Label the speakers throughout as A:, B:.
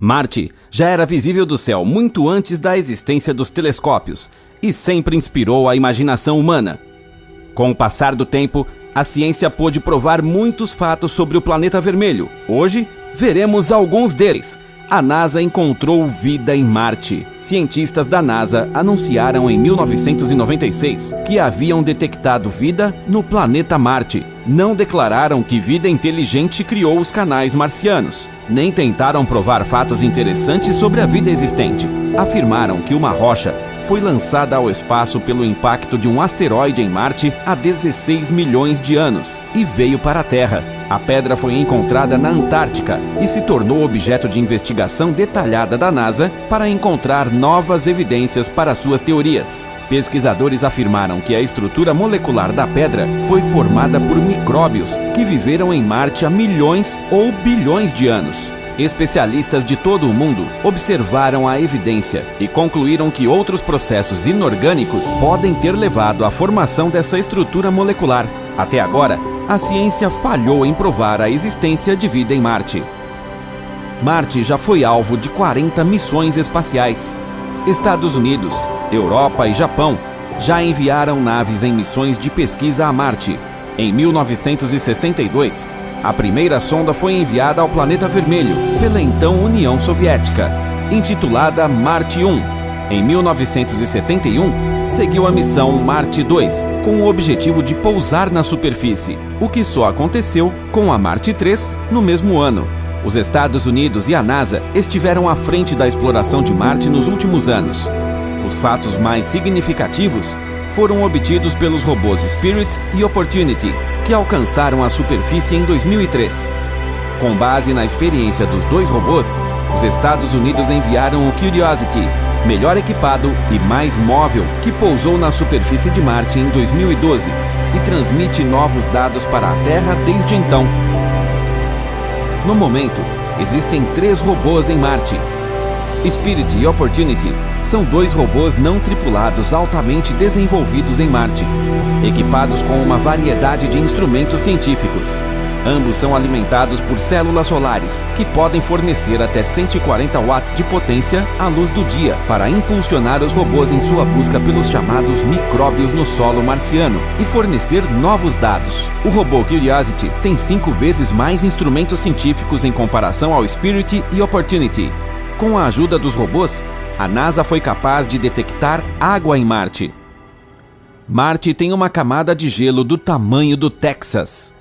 A: Marte já era visível do céu muito antes da existência dos telescópios e sempre inspirou a imaginação humana. Com o passar do tempo, a ciência pôde provar muitos fatos sobre o planeta vermelho. Hoje, veremos alguns deles. A NASA encontrou vida em Marte. Cientistas da NASA anunciaram em 1996 que haviam detectado vida no planeta Marte. Não declararam que vida inteligente criou os canais marcianos, nem tentaram provar fatos interessantes sobre a vida existente. Afirmaram que uma rocha foi lançada ao espaço pelo impacto de um asteroide em Marte há 16 milhões de anos e veio para a Terra. A pedra foi encontrada na Antártica e se tornou objeto de investigação detalhada da NASA para encontrar novas evidências para suas teorias. Pesquisadores afirmaram que a estrutura molecular da pedra foi formada por micróbios que viveram em Marte há milhões ou bilhões de anos. Especialistas de todo o mundo observaram a evidência e concluíram que outros processos inorgânicos podem ter levado à formação dessa estrutura molecular. Até agora, a ciência falhou em provar a existência de vida em Marte. Marte já foi alvo de 40 missões espaciais. Estados Unidos, Europa e Japão já enviaram naves em missões de pesquisa a Marte. Em 1962, a primeira sonda foi enviada ao planeta vermelho pela então União Soviética, intitulada Marte 1. Em 1971, seguiu a missão Marte 2, com o objetivo de pousar na superfície, o que só aconteceu com a Marte 3 no mesmo ano. Os Estados Unidos e a NASA estiveram à frente da exploração de Marte nos últimos anos. Os fatos mais significativos foram obtidos pelos robôs Spirit e Opportunity, que alcançaram a superfície em 2003. Com base na experiência dos dois robôs, os Estados Unidos enviaram o Curiosity, melhor equipado e mais móvel, que pousou na superfície de Marte em 2012 e transmite novos dados para a Terra desde então. No momento, existem 3 robôs em Marte. Spirit e Opportunity são 2 robôs não tripulados altamente desenvolvidos em Marte, equipados com uma variedade de instrumentos científicos. Ambos são alimentados por células solares, que podem fornecer até 140 watts de potência à luz do dia para impulsionar os robôs em sua busca pelos chamados micróbios no solo marciano e fornecer novos dados. O robô Curiosity tem 5 vezes mais instrumentos científicos em comparação ao Spirit e Opportunity. Com a ajuda dos robôs, a NASA foi capaz de detectar água em Marte. Marte tem uma camada de gelo do tamanho do Texas.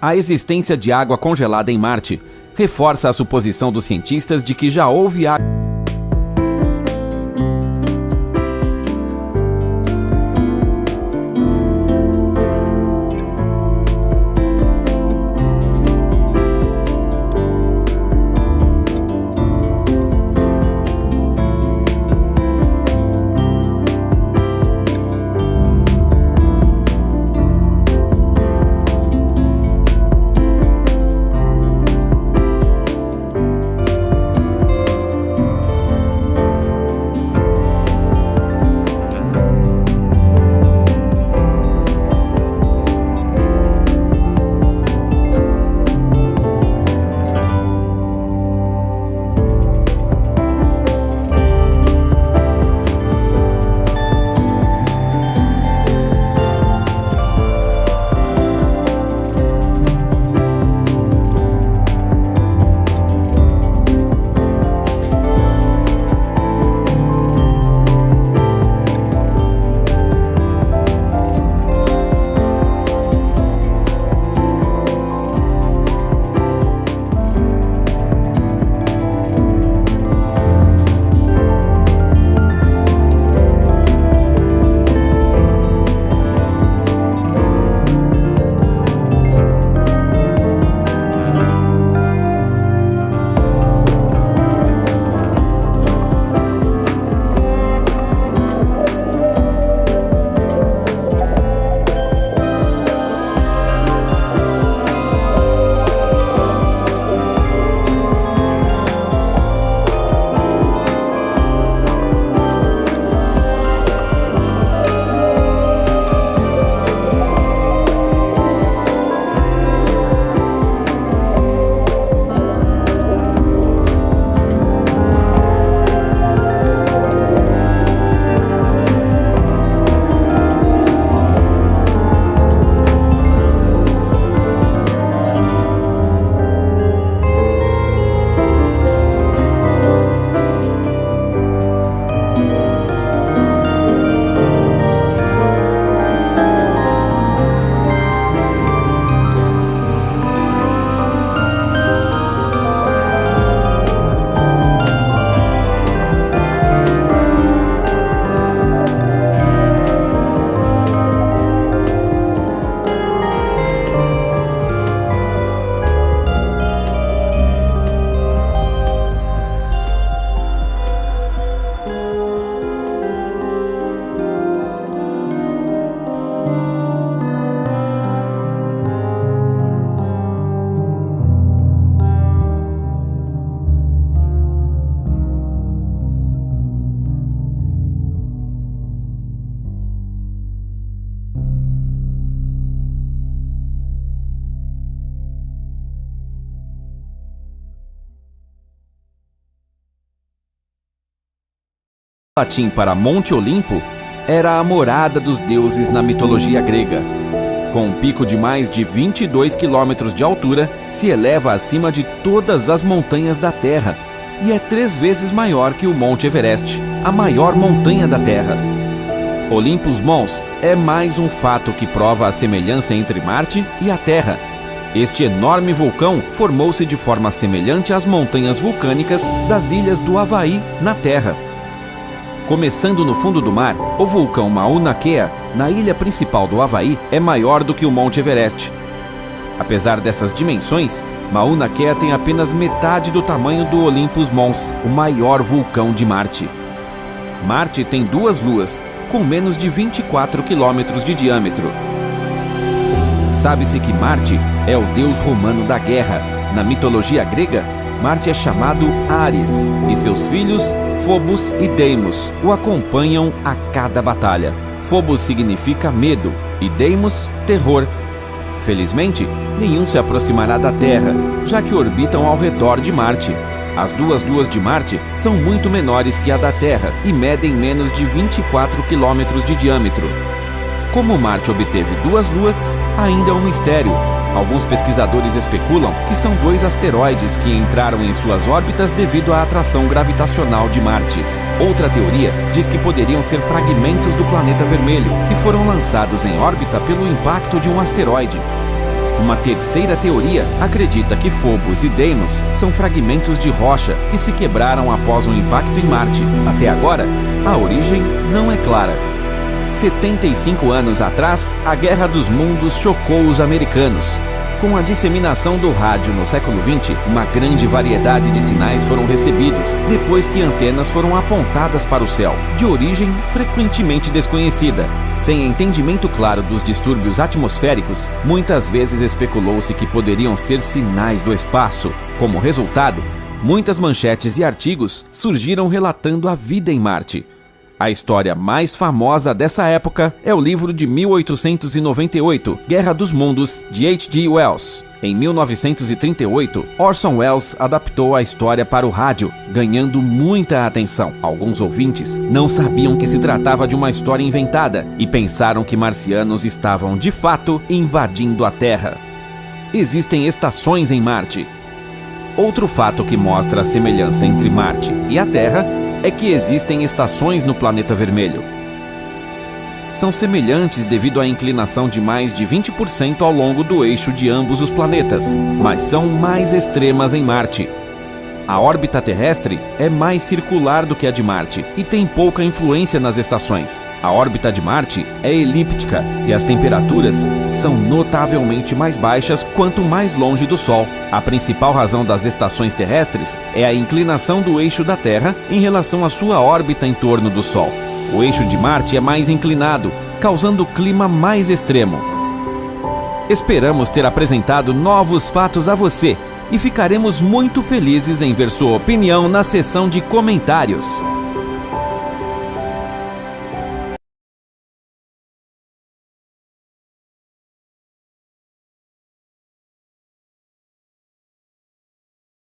A: A existência de água congelada em Marte reforça a suposição dos cientistas de que já houve água. latim para Monte Olimpo, era a morada dos deuses na mitologia grega. Com um pico de mais de 22 quilômetros de altura, se eleva acima de todas as montanhas da Terra e é 3 vezes maior que o Monte Everest, a maior montanha da Terra. Olympus Mons é mais um fato que prova a semelhança entre Marte e a Terra. Este enorme vulcão formou-se de forma semelhante às montanhas vulcânicas das ilhas do Havaí, na Terra. Começando no fundo do mar, o vulcão Mauna Kea, na ilha principal do Havaí, é maior do que o Monte Everest. Apesar dessas dimensões, Mauna Kea tem apenas metade do tamanho do Olympus Mons, o maior vulcão de Marte. Marte tem 2 luas, com menos de 24 quilômetros de diâmetro. Sabe-se que Marte é o deus romano da guerra. Na mitologia grega, Marte é chamado Ares, e seus filhos, Phobos e Deimos, o acompanham a cada batalha. Phobos significa medo e Deimos, terror. Felizmente, nenhum se aproximará da Terra, já que orbitam ao redor de Marte. As 2 luas de Marte são muito menores que a da Terra e medem menos de 24 quilômetros de diâmetro. Como Marte obteve 2 luas, ainda é um mistério. Alguns pesquisadores especulam que são 2 asteroides que entraram em suas órbitas devido à atração gravitacional de Marte. Outra teoria diz que poderiam ser fragmentos do planeta vermelho, que foram lançados em órbita pelo impacto de um asteroide. Uma terceira teoria acredita que Phobos e Deimos são fragmentos de rocha que se quebraram após um impacto em Marte. Até agora, a origem não é clara. 75 anos atrás, a Guerra dos Mundos chocou os americanos. Com a disseminação do rádio no século XX, uma grande variedade de sinais foram recebidos depois que antenas foram apontadas para o céu, de origem frequentemente desconhecida. Sem entendimento claro dos distúrbios atmosféricos, muitas vezes especulou-se que poderiam ser sinais do espaço. Como resultado, muitas manchetes e artigos surgiram relatando a vida em Marte. A história mais famosa dessa época é o livro de 1898, Guerra dos Mundos, de H.G. Wells. Em 1938, Orson Welles adaptou a história para o rádio, ganhando muita atenção. Alguns ouvintes não sabiam que se tratava de uma história inventada e pensaram que marcianos estavam, de fato, invadindo a Terra. Existem estações em Marte. Outro fato que mostra a semelhança entre Marte e a Terra é que existem estações no planeta vermelho. São semelhantes devido à inclinação de mais de 20% ao longo do eixo de ambos os planetas, mas são mais extremas em Marte. A órbita terrestre é mais circular do que a de Marte e tem pouca influência nas estações. A órbita de Marte é elíptica e as temperaturas são notavelmente mais baixas quanto mais longe do Sol. A principal razão das estações terrestres é a inclinação do eixo da Terra em relação à sua órbita em torno do Sol. O eixo de Marte é mais inclinado, causando clima mais extremo. Esperamos ter apresentado novos fatos a você e ficaremos muito felizes em ver sua opinião na seção de comentários.